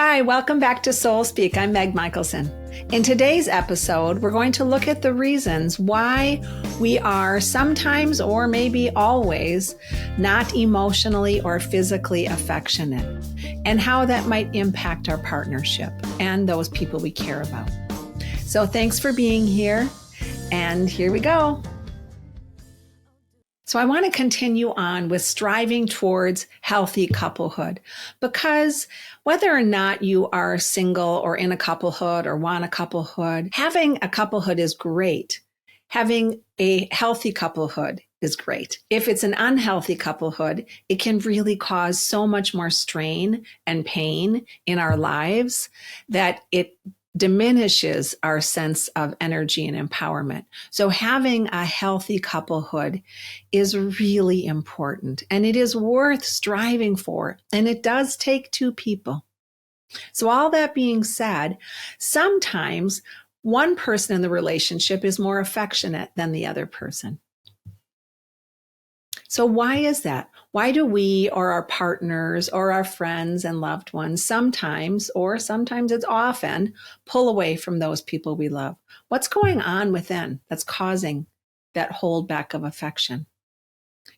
Hi, welcome back to Soul Speak. I'm Meg Michaelson. In today's episode, we're going to look at the reasons why we are sometimes or maybe always not emotionally or physically affectionate and how that might impact our partnership and those people we care about. So thanks for being here, and here we go. So I want to continue on with striving towards healthy couplehood, because whether or not you are single or in a couplehood or want a couplehood, having a couplehood is great. Having a healthy couplehood is great. If it's an unhealthy couplehood, it can really cause so much more strain and pain in our lives that it diminishes our sense of energy and empowerment. So having a healthy couplehood is really important, and it is worth striving for. And it does take two people. So all that being said, sometimes one person in the relationship is more affectionate than the other person. So why is that? Why do we or our partners or our friends and loved ones sometimes, or sometimes it's often, pull away from those people we love? What's going on within that's causing that holdback of affection?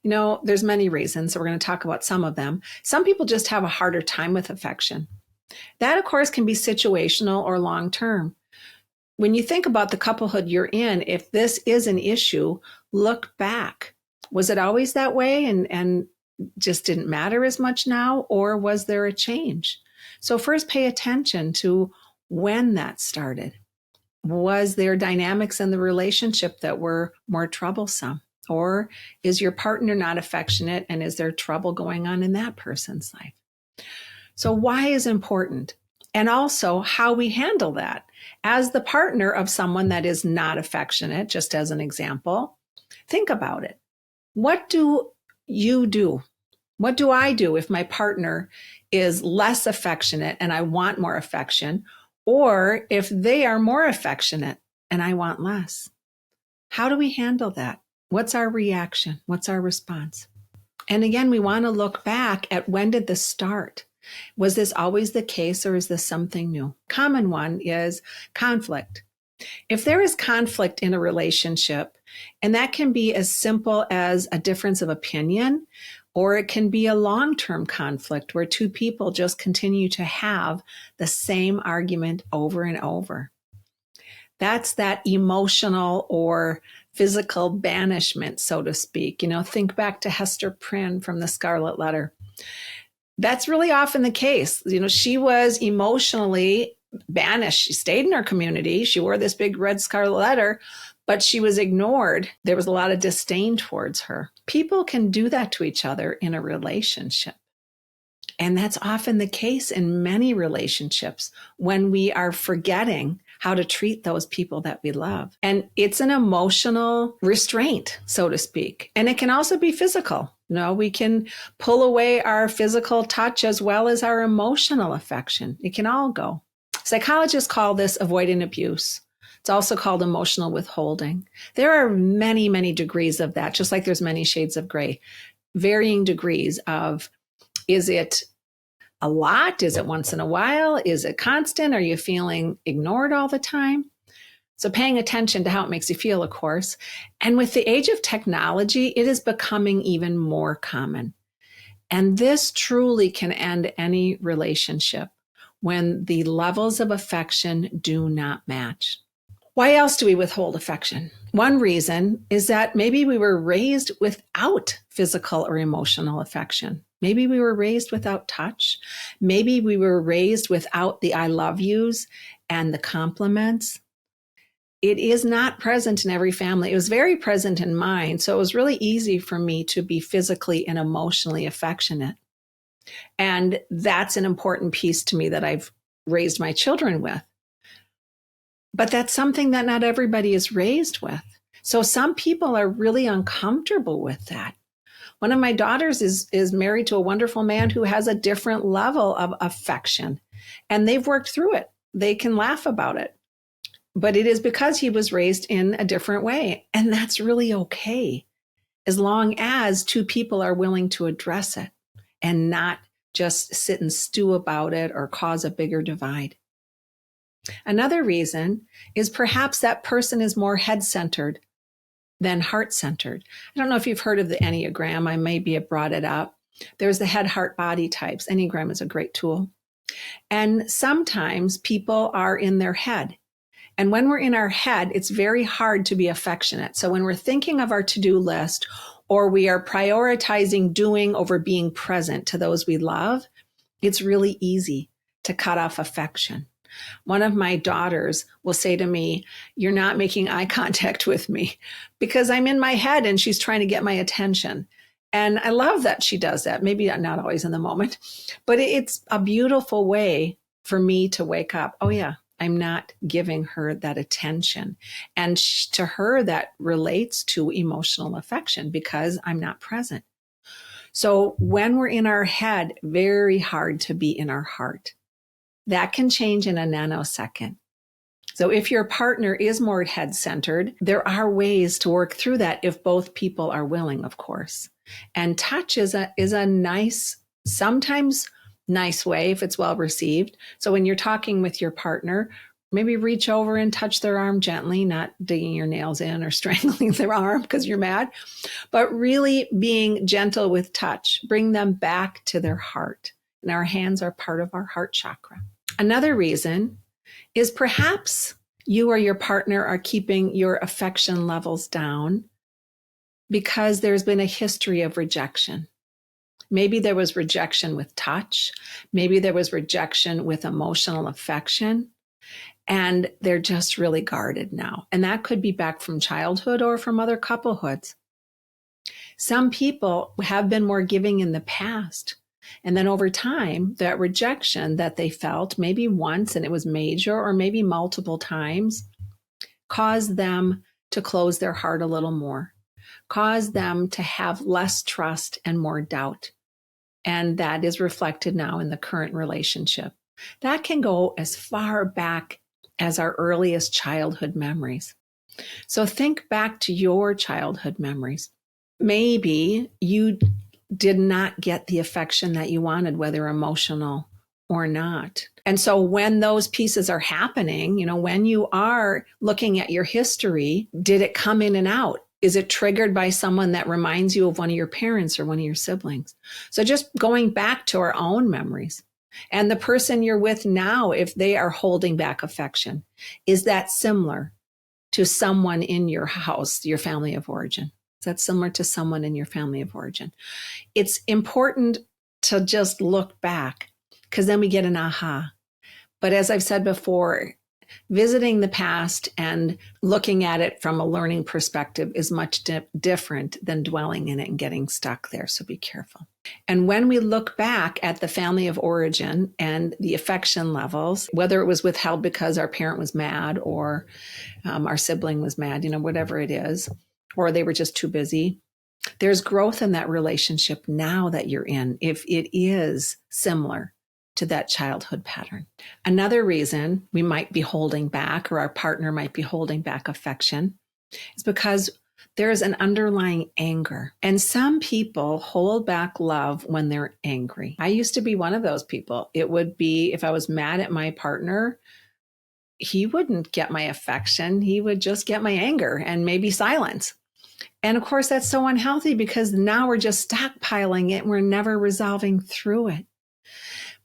You know, there's many reasons, so we're going to talk about some of them. Some people just have a harder time with affection. That, of course, can be situational or long-term. When you think about the couplehood you're in, if this is an issue, look back. Was it always that way and just didn't matter as much now, or was there a change? So first, pay attention to when that started. Was there dynamics in the relationship that were more troublesome? Or is your partner not affectionate, and is there trouble going on in that person's life? So why is important? And also how we handle that. As the partner of someone that is not affectionate, just as an example, think about it. What do you do? What do I do if my partner is less affectionate and I want more affection, or if they are more affectionate and I want less? How do we handle that? What's our reaction? What's our response? And again, we want to look back at, when did this start? Was this always the case, or is this something new? Common one is conflict. If there is conflict in a relationship, and that can be as simple as a difference of opinion, or it can be a long-term conflict where two people just continue to have the same argument over and over. That's that emotional or physical banishment, so to speak. You know, think back to Hester Prynne from The Scarlet Letter. That's really often the case. You know, she was emotionally banished. She stayed in her community. She wore this big red scarlet letter, but she was ignored. There was a lot of disdain towards her. People can do that to each other in a relationship. And that's often the case in many relationships when we are forgetting how to treat those people that we love. And it's an emotional restraint, so to speak. And it can also be physical. You know, we can pull away our physical touch as well as our emotional affection. It can all go. Psychologists call this avoidant abuse. It's also called emotional withholding. There are many, many degrees of that, just like there's many shades of gray, varying degrees of, is it a lot? Is it once in a while? Is it constant? Are you feeling ignored all the time? So paying attention to how it makes you feel, of course. And with the age of technology, it is becoming even more common. And this truly can end any relationship when the levels of affection do not match. Why else do we withhold affection? One reason is that maybe we were raised without physical or emotional affection. Maybe we were raised without touch. Maybe we were raised without the I love yous and the compliments. It is not present in every family. It was very present in mine, so it was really easy for me to be physically and emotionally affectionate. And that's an important piece to me that I've raised my children with. But that's something that not everybody is raised with. So some people are really uncomfortable with that. One of my daughters is married to a wonderful man who has a different level of affection, and they've worked through it. They can laugh about it. But it is because he was raised in a different way. And that's really okay, as long as two people are willing to address it and not just sit and stew about it or cause a bigger divide. Another reason is perhaps that person is more head-centered than heart-centered. I don't know if you've heard of the Enneagram. I maybe have brought it up. There's the head, heart, body types. Enneagram is a great tool. And sometimes people are in their head. And when we're in our head, it's very hard to be affectionate. So when we're thinking of our to-do list, or we are prioritizing doing over being present to those we love, it's really easy to cut off affection. One of my daughters will say to me, "You're not making eye contact with me," because I'm in my head and she's trying to get my attention. And I love that she does that. Maybe not always in the moment, but it's a beautiful way for me to wake up. Oh yeah, I'm not giving her that attention. And to her, that relates to emotional affection because I'm not present. So when we're in our head, very hard to be in our heart. That can change in a nanosecond. So if your partner is more head-centered, there are ways to work through that if both people are willing, of course. And touch is a nice, sometimes nice way if it's well received. So when you're talking with your partner, maybe reach over and touch their arm gently, not digging your nails in or strangling their arm because you're mad, but really being gentle with touch. Bring them back to their heart. And our hands are part of our heart chakra. Another reason is perhaps you or your partner are keeping your affection levels down because there's been a history of rejection. Maybe there was rejection with touch. Maybe there was rejection with emotional affection. And they're just really guarded now. And that could be back from childhood or from other couplehoods. Some people have been more giving in the past. And then over time, that rejection that they felt, maybe once and it was major, or maybe multiple times, caused them to close their heart a little more, caused them to have less trust and more doubt. And that is reflected now in the current relationship. That can go as far back as our earliest childhood memories. So think back to your childhood memories. Maybe you did not get the affection that you wanted, whether emotional or not. And so when those pieces are happening, when you are looking at your history, did it come in and out? Is it triggered by someone that reminds you of one of your parents or one of your siblings? So just going back to our own memories. And the person you're with now, if they are holding back affection, is that similar to someone in your house, your family of origin? Is that similar to someone in your family of origin? It's important to just look back because then we get an aha. But as I've said before, visiting the past and looking at it from a learning perspective is much different than dwelling in it and getting stuck there. So be careful. And when we look back at the family of origin and the affection levels, whether it was withheld because our parent was mad or our sibling was mad, whatever it is, or they were just too busy, there's growth in that relationship now that you're in if it is similar to that childhood pattern. Another reason we might be holding back, or our partner might be holding back affection, is because there is an underlying anger. And some people hold back love when they're angry. I used to be one of those people. It would be if I was mad at my partner, he wouldn't get my affection. He would just get my anger and maybe silence. And of course, that's so unhealthy because now we're just stockpiling it and we're never resolving through it.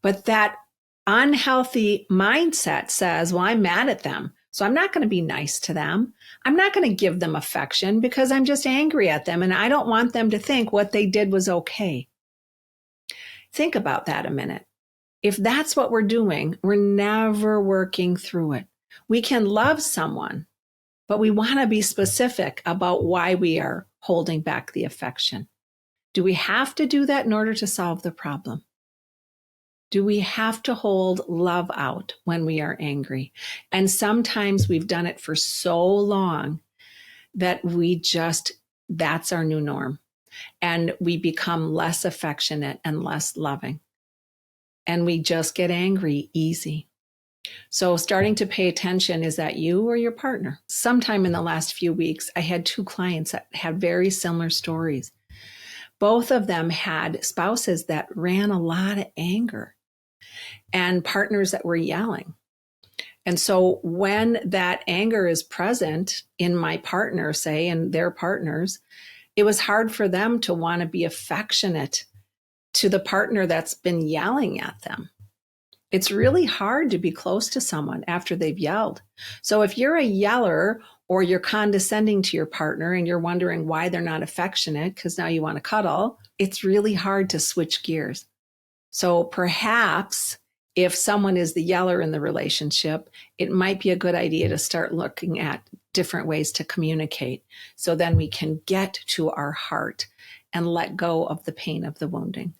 But that unhealthy mindset says, well, I'm mad at them, so I'm not going to be nice to them. I'm not going to give them affection because I'm just angry at them and I don't want them to think what they did was okay. Think about that a minute. If that's what we're doing, we're never working through it. We can love someone, but we want to be specific about why we are holding back the affection. Do we have to do that in order to solve the problem? Do we have to hold love out when we are angry? And sometimes we've done it for so long that that's our new norm. And we become less affectionate and less loving. And we just get angry easy. So starting to pay attention, is that you or your partner? Sometime in the last few weeks, I had 2 clients that had very similar stories. Both of them had spouses that ran a lot of anger and partners that were yelling. And so when that anger is present in my partner, say, and their partners, it was hard for them to want to be affectionate to the partner that's been yelling at them. It's really hard to be close to someone after they've yelled. So if you're a yeller or you're condescending to your partner and you're wondering why they're not affectionate because now you want to cuddle, it's really hard to switch gears. So perhaps if someone is the yeller in the relationship, it might be a good idea to start looking at different ways to communicate. So then we can get to our heart and let go of the pain of the wounding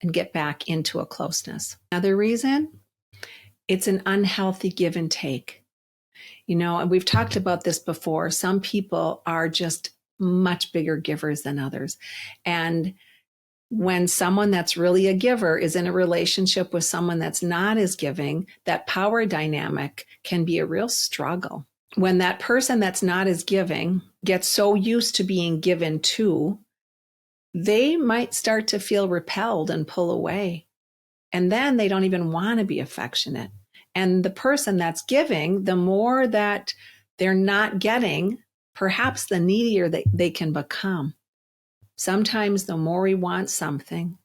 and get back into a closeness. Another reason, it's an unhealthy give and take. And we've talked about this before. Some people are just much bigger givers than others. And when someone that's really a giver is in a relationship with someone that's not as giving, that power dynamic can be a real struggle. When that person that's not as giving gets so used to being given to, they might start to feel repelled and pull away. And then they don't even want to be affectionate. And the person that's giving, the more that they're not getting, perhaps the needier they can become. Sometimes the more we want something,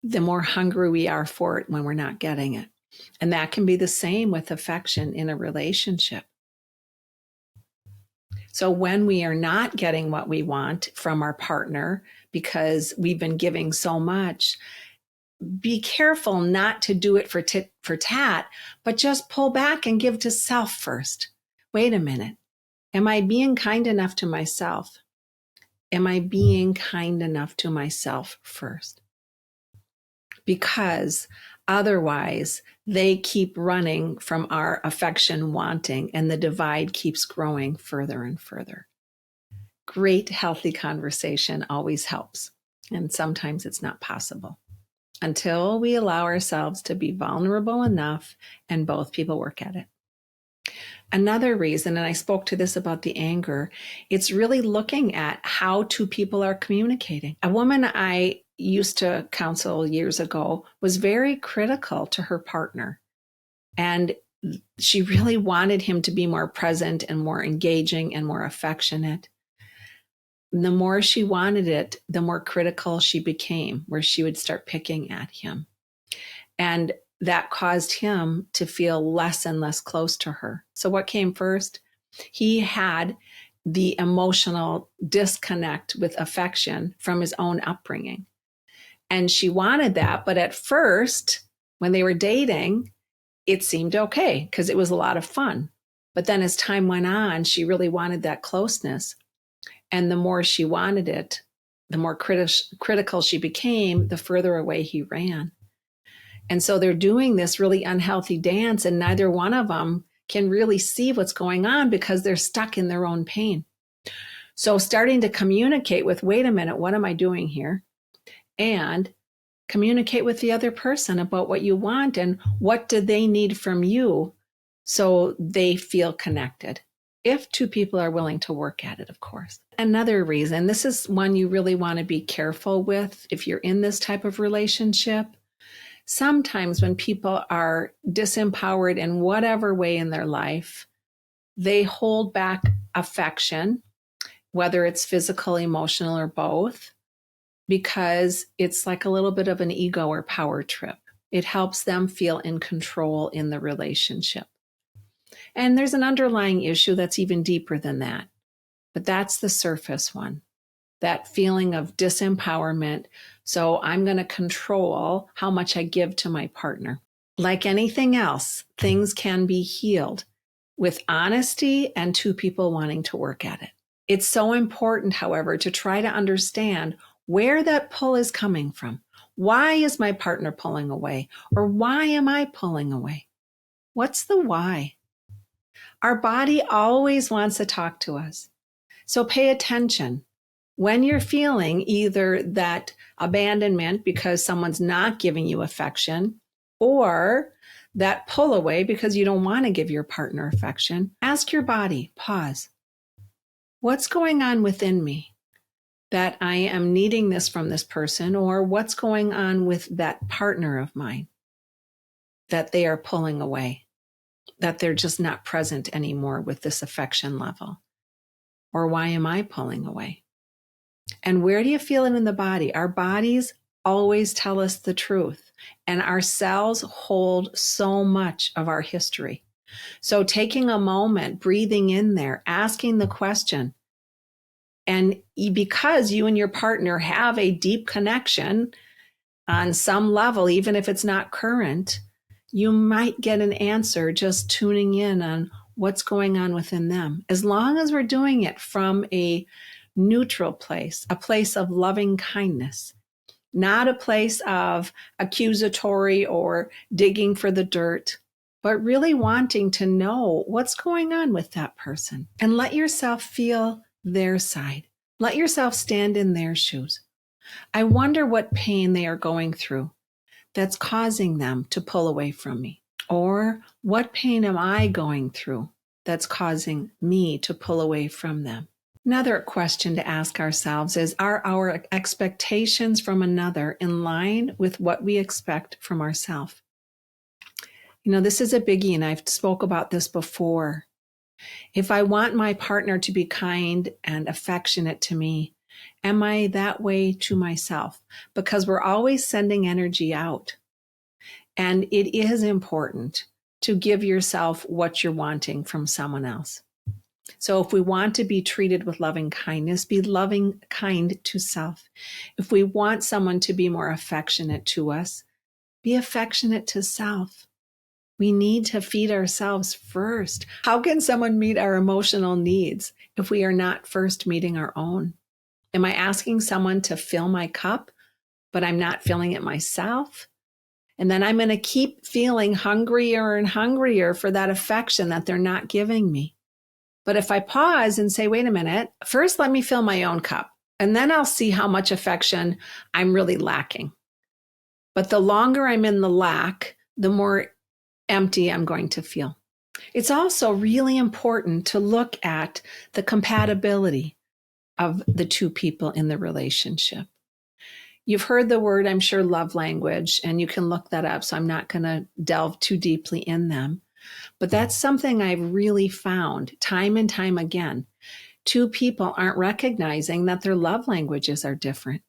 the more hungry we are for it when we're not getting it. And that can be the same with affection in a relationship. So when we are not getting what we want from our partner because we've been giving so much, be careful not to do it for tit for tat, but just pull back and give to self first. Wait a minute. Am I being kind enough to myself? Am I being kind enough to myself first? Because otherwise, they keep running from our affection wanting, and the divide keeps growing further and further. Great, healthy conversation always helps. And sometimes it's not possible until we allow ourselves to be vulnerable enough and both people work at it. Another reason, and I spoke to this about the anger, it's really looking at how two people are communicating. A woman I used to counsel years ago was very critical to her partner. And she really wanted him to be more present and more engaging and more affectionate. The more she wanted it, the more critical she became, where she would start picking at him. And that caused him to feel less and less close to her. So what came first? He had the emotional disconnect with affection from his own upbringing. And she wanted that. But at first, when they were dating, it seemed okay because it was a lot of fun. But then as time went on, she really wanted that closeness. And the more she wanted it, the more critical she became, the further away he ran. And so they're doing this really unhealthy dance, and neither one of them can really see what's going on because they're stuck in their own pain. So starting to communicate with, wait a minute, what am I doing here? And communicate with the other person about what you want and what do they need from you so they feel connected. If two people are willing to work at it, of course. Another reason, this is one you really want to be careful with if you're in this type of relationship. Sometimes when people are disempowered in whatever way in their life, they hold back affection, whether it's physical, emotional, or both, because it's like a little bit of an ego or power trip. It helps them feel in control in the relationship. And there's an underlying issue that's even deeper than that. But that's the surface one, that feeling of disempowerment. So I'm going to control how much I give to my partner. Like anything else, things can be healed with honesty and two people wanting to work at it. It's so important, however, to try to understand where that pull is coming from. Why is my partner pulling away? Or why am I pulling away? What's the why? Our body always wants to talk to us. So pay attention. When you're feeling either that abandonment because someone's not giving you affection, or that pull away because you don't want to give your partner affection, ask your body, pause. What's going on within me that I am needing this from this person, or what's going on with that partner of mine, that they are pulling away, that they're just not present anymore with this affection level? Or why am I pulling away? And where do you feel it in the body? Our bodies always tell us the truth, and our cells hold so much of our history. So taking a moment, breathing in there, asking the question, and because you and your partner have a deep connection on some level, even if it's not current, you might get an answer just tuning in on what's going on within them. As long as we're doing it from a neutral place, a place of loving kindness, not a place of accusatory or digging for the dirt, but really wanting to know what's going on with that person. And let yourself feel their side. Let yourself stand in their shoes. I wonder what pain they are going through that's causing them to pull away from me. Or what pain am I going through that's causing me to pull away from them? Another question to ask ourselves is, are our expectations from another in line with what we expect from ourselves? This is a biggie, and I've spoke about this before. If I want my partner to be kind and affectionate to me, am I that way to myself? Because we're always sending energy out. And it is important to give yourself what you're wanting from someone else. So if we want to be treated with loving kindness, be loving kind to self. If we want someone to be more affectionate to us, be affectionate to self. We need to feed ourselves first. How can someone meet our emotional needs if we are not first meeting our own? Am I asking someone to fill my cup, but I'm not filling it myself? And then I'm going to keep feeling hungrier and hungrier for that affection that they're not giving me. But if I pause and say, wait a minute, first let me fill my own cup, and then I'll see how much affection I'm really lacking. But the longer I'm in the lack, the more empty I'm going to feel. It's also really important to look at the compatibility of the two people in the relationship. You've heard the word, I'm sure, love language, and you can look that up, so I'm not going to delve too deeply in them. But that's something I've really found time and time again. Two people aren't recognizing that their love languages are different.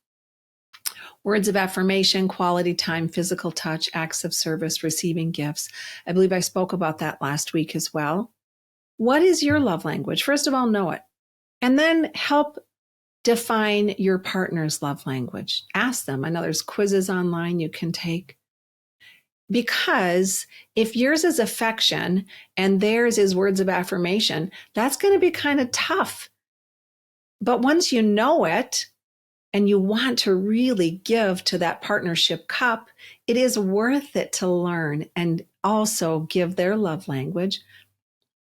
Words of affirmation, quality time, physical touch, acts of service, receiving gifts. I believe I spoke about that last week as well. What is your love language? First of all, know it. And then help define your partner's love language. Ask them. I know there's quizzes online you can take. Because if yours is affection and theirs is words of affirmation, that's going to be kind of tough. But once you know it, and you want to really give to that partnership cup, it is worth it to learn and also give their love language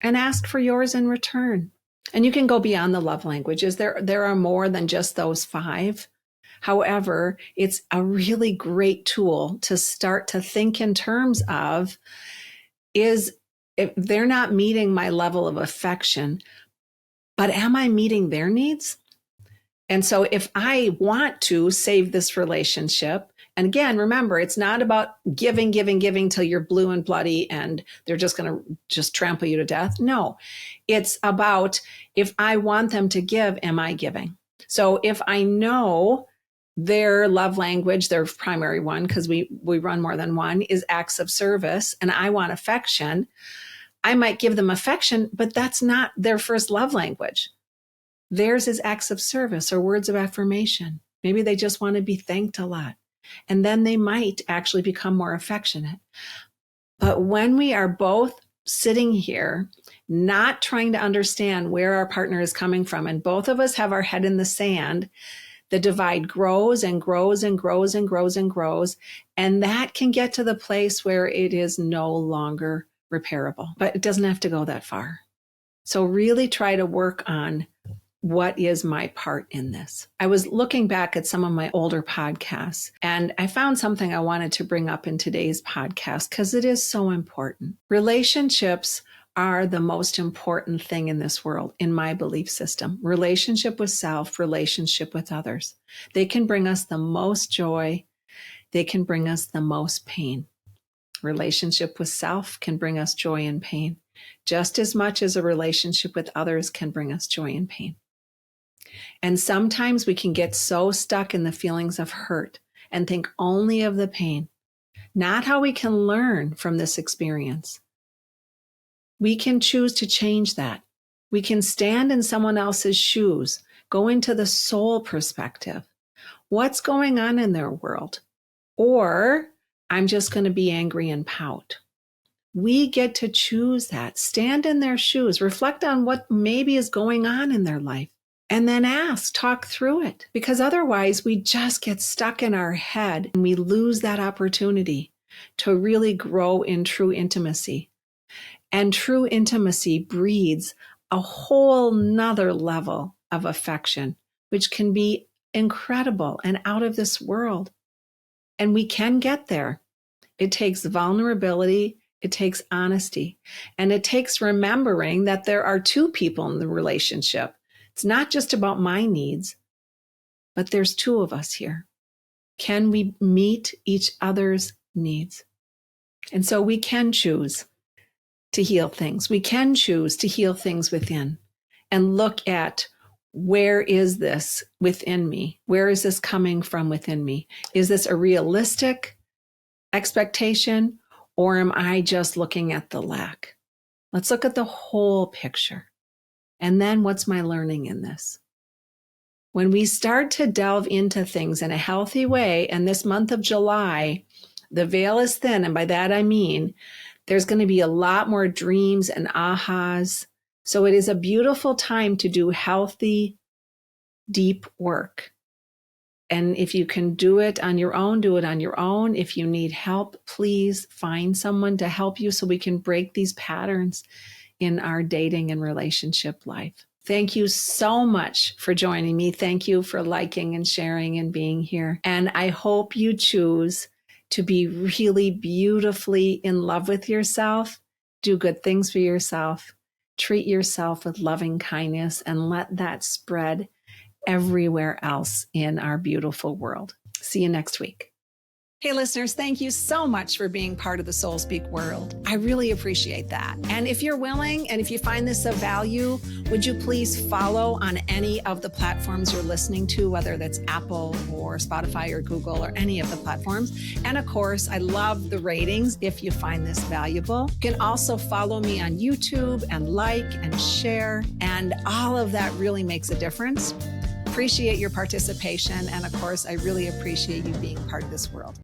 and ask for yours in return. And you can go beyond the love languages. There are more than just those 5. However, it's a really great tool to start to think in terms of, if they're not meeting my level of affection, but am I meeting their needs? And so if I want to save this relationship, and again, remember, it's not about giving till you're blue and bloody and they're just going to just trample you to death. No, it's about, if I want them to give, am I giving? So if I know their love language, their primary one, because we run more than one, is acts of service, and I want affection, I might give them affection, but that's not their first love language. Theirs is acts of service or words of affirmation. Maybe they just want to be thanked a lot. And then they might actually become more affectionate. But when we are both sitting here, not trying to understand where our partner is coming from, and both of us have our head in the sand, the divide grows and grows and grows and grows and grows. And that can get to the place where it is no longer repairable. But it doesn't have to go that far. So really try to work on, what is my part in this? I was looking back at some of my older podcasts, and I found something I wanted to bring up in today's podcast because it is so important. Relationships are the most important thing in this world, in my belief system. Relationship with self, relationship with others. They can bring us the most joy. They can bring us the most pain. Relationship with self can bring us joy and pain, just as much as a relationship with others can bring us joy and pain. And sometimes we can get so stuck in the feelings of hurt and think only of the pain, not how we can learn from this experience. We can choose to change that. We can stand in someone else's shoes, go into the soul perspective. What's going on in their world? Or I'm just going to be angry and pout. We get to choose that. Stand in their shoes, reflect on what maybe is going on in their life, and then ask, talk through it. Because otherwise we just get stuck in our head and we lose that opportunity to really grow in true intimacy. And true intimacy breeds a whole nother level of affection, which can be incredible and out of this world. And we can get there. It takes vulnerability, it takes honesty, and it takes remembering that there are two people in the relationship. It's not just about my needs, but there's two of us here. Can we meet each other's needs? And so we can choose to heal things. We can choose to heal things within and look at, where is this within me? Where is this coming from within me? Is this a realistic expectation, or am I just looking at the lack? Let's look at the whole picture. And then what's my learning in this? When we start to delve into things in a healthy way, and this month of July, the veil is thin, and by that I mean there's going to be a lot more dreams and ahas. So it is a beautiful time to do healthy, deep work. And if you can do it on your own, do it on your own. If you need help, please find someone to help you so we can break these patterns in our dating and relationship life. Thank you so much for joining me. Thank you for liking and sharing and being here. And I hope you choose to be really beautifully in love with yourself, do good things for yourself, treat yourself with loving kindness, and let that spread everywhere else in our beautiful world. See you next week. Hey listeners, thank you so much for being part of the Soul Speak world. I really appreciate that. And if you're willing, and if you find this of value, would you please follow on any of the platforms you're listening to, whether that's Apple or Spotify or Google or any of the platforms. And of course, I love the ratings if you find this valuable. You can also follow me on YouTube and like and share, and all of that really makes a difference. Appreciate your participation. And of course, I really appreciate you being part of this world.